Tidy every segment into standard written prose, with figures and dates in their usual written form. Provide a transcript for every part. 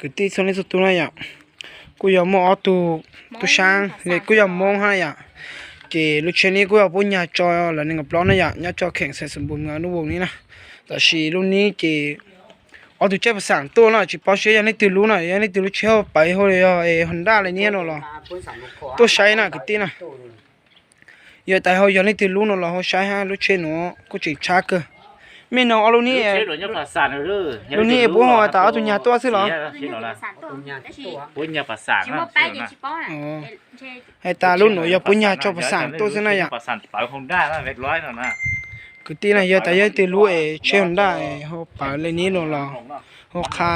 cái tí sau này số tu này ạ cô giờ mua tu sang thì cô giờ mua hai ạ chỉ lúc trên này cô giờ bốn nhà cho là nên gặp lon này ạ nhà cho kẹng sẽ sum bùn nó buồn ní nèแต่สิlúcนี้chỉ ở tu chơi sángตัวน่ะchỉ bảo chơiอย่างนี้từ lúc nàyอย่างนี้từ lúcเช้าไปเขาเลยHondaอะไรเนี่ยเนาะตัวใช้น่ะcái tíน่ะgiờ tại họอย่างนี้từ lúc nó họใช้ฮะlúcเช้าเนาะก็chỉชักไม่เนาะลูกนี้ลูกนี้บัวหัวตาตัวnhàตัวสิเหรอปุ้ยภาษาให้ตาลูกหนูอย่าปุ้ยชอบภาษาตัวสินะอย่า ภาษาเปล่าคงได้นะเล็กร้อยนะ คือตีน่ะเยอะแต่เยอะตีรู้เชื่อได้เขาป่าเลยนี้หรอเขาคา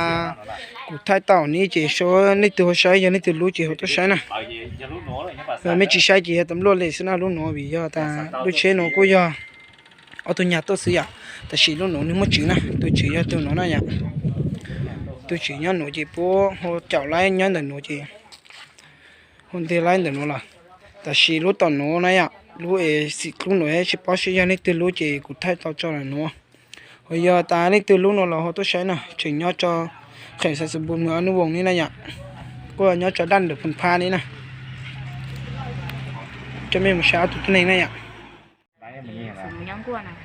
กูท้ายเต่านี้จีโซ่นี่ตัวใช้ยังนี่ตัวรู้จีเขาตัวใช้นะไม่จีใช้จีตำรวจเลยสินะลูกหนูบีเยอะแต่ลูกเชื่อหนูกูเยอะเอาตัวnhàตัวเสียแต่ชีลูกหนูนี่มันจีนะตัวจีเยอะตัวหนูน่ะอย่าตัวจีเนี่ยหนูจีปูเขาเจ้าไล่เนี่ยเดินหนูจีคนที่ไล่เดินหนูล่ะแต่ชีลูกต่อหนูนะอย่ารู้สิลูกหนูชิปอชิยันนี่ตัวรู้จีกูท้ายต่อจอหนูเฮียตานี่ตัวลูกหนูเราเขาตัวใช้นะถึงเนี่ยจอแข่งใส่สมบูรณ์เหมือนอนุวงศ์นี่นะอย่าก็เนี่ยจอดันเดือดพันพานี่นะจะไม่มาช้าตัวนี้นะอย่า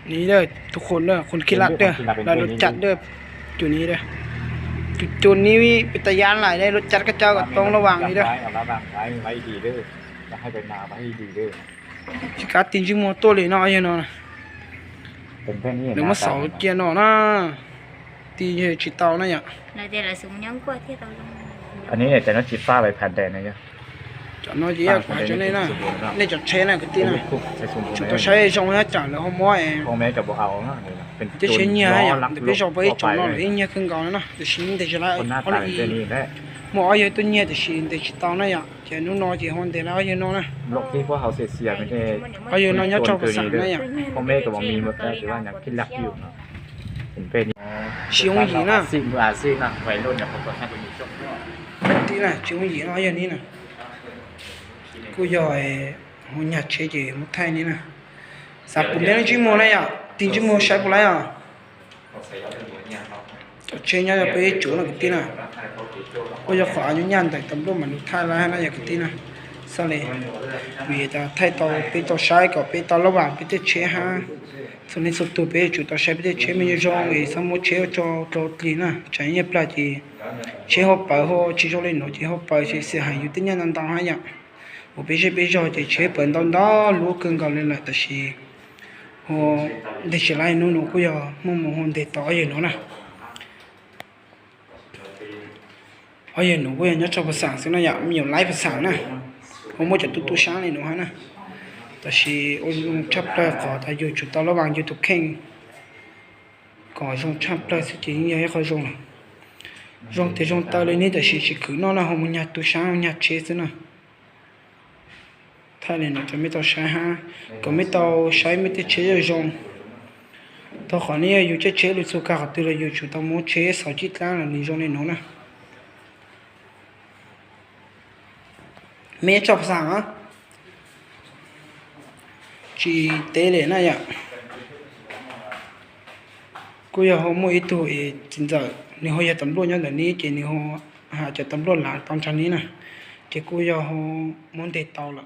นี่เด้อทุกคนเด้อคนขี้รักเด้อเรารถจัดเด้อจุดนี้เด้อจุดนี้เป็นตะยานหลายได้รถจัดกระเจ้ากับตรงระหว่างนี้เด้อไว้ดีเด้อจะให้ไปนาไว้ดีเด้อชิคาตินจิโมโต้เลยเนาะยังเนาะเป็นแค่นี้หรือมาเสาเกียร์เนาะนะตีชิตานะอย่าอันนี้แต่น้องจีฟ้าไปแผ่นแดงนะจ๊ะจอดน้อยจีกว่าจะนี่นะนี่จอดเชนนะก็ตีนะจุดตัวใช้ช่องให้จัดแล้วเขาม้อยพ่อแม่จะบอกเอาเนาะเป็นจะเชนเนี่ยอย่างเดี๋ยวไปชอบไปจอดเนาะเลยเนี่ยขึ้นก่อนนะแต่ชิ้นแต่จะละคนหน้าตาเป็นนี่แหละหมออยู่ตัวเนี่ยแต่ชิ้นแต่ชิตานะอย่างเจ้าหนูน้อยจีฮอนเดี๋ยวเราอยู่เนาะนะโลกที่พวกเขาเสียไม่ได้เขาอยู่เนาะเนี่ยชอบภาษานะอย่างพ่อแม่ก็บอกมีหมดแต่ว่าอยากคิดรักอยู่เนาะเป็นชิวหยีนะสิ่งนะวัยรุ่นเนี่ยผมก็ให้ไปมีช่วงตีนะชิวหยีนะอย่างนี้นะกูย่อยหัวหน้าเชจีมุทัยนี่นะสับปุ่มเลี้ยงจิโมนะอย่างตีจิโมใช้ปุ่มอะไรอ่ะเชนเนี่ยจะไปจูนะกินนะกูจะขออนุญาตแต่ตำรวจมันไทยแล้วนะอย่างกินนะสเลยวีจะไทยต่อไปต่อใช้ก็ไปต่อระหว่างไปที่เชฮะส่วนในสุดตัวไปจุดต่อใช้ไปที่เชไม่ยอมไอ้สมุทรเชจอตีนะใจเย็นปลาจีเชเขาไปเขาชิโจเลยหนูจีเขาไปเชเสียหายอยู่ที่เนี่ยนั่นต่างหาก我必须就去本到那路更高的了，但是我那些来弄个要么得打一弄啦，哎呀，弄个人家做不上，现在也没有来不上呢，我们就都上来弄哈呢，但是我用差不多搞，他就到了往就都看，搞用差不多是今年也好用了，用这种到了你的是去弄了，我们家都上人家车子呢。thay này nóจะไม่ต้องใช้ฮะก็ไม่ต้องใช้ไม่ได้เชื่อจงตอนนี้อยู่จะเชื่อหรือสุขภาพตัวเราอยู่จุดต้องมุ่งเชื่อสาวจิตล้างหรือนิจงในน้องนะไม่ชอบสั่งอ่ะจีเตะเลยนะอย่ากูอยากหัวมือตัวจริงจังนี่เขาอยากตำรวจอย่างนี้จีนี่เขาหาจะตำรวจหลานตอนชั้นนี้นะจีกูอยากหัวมันเด็ดเตาละ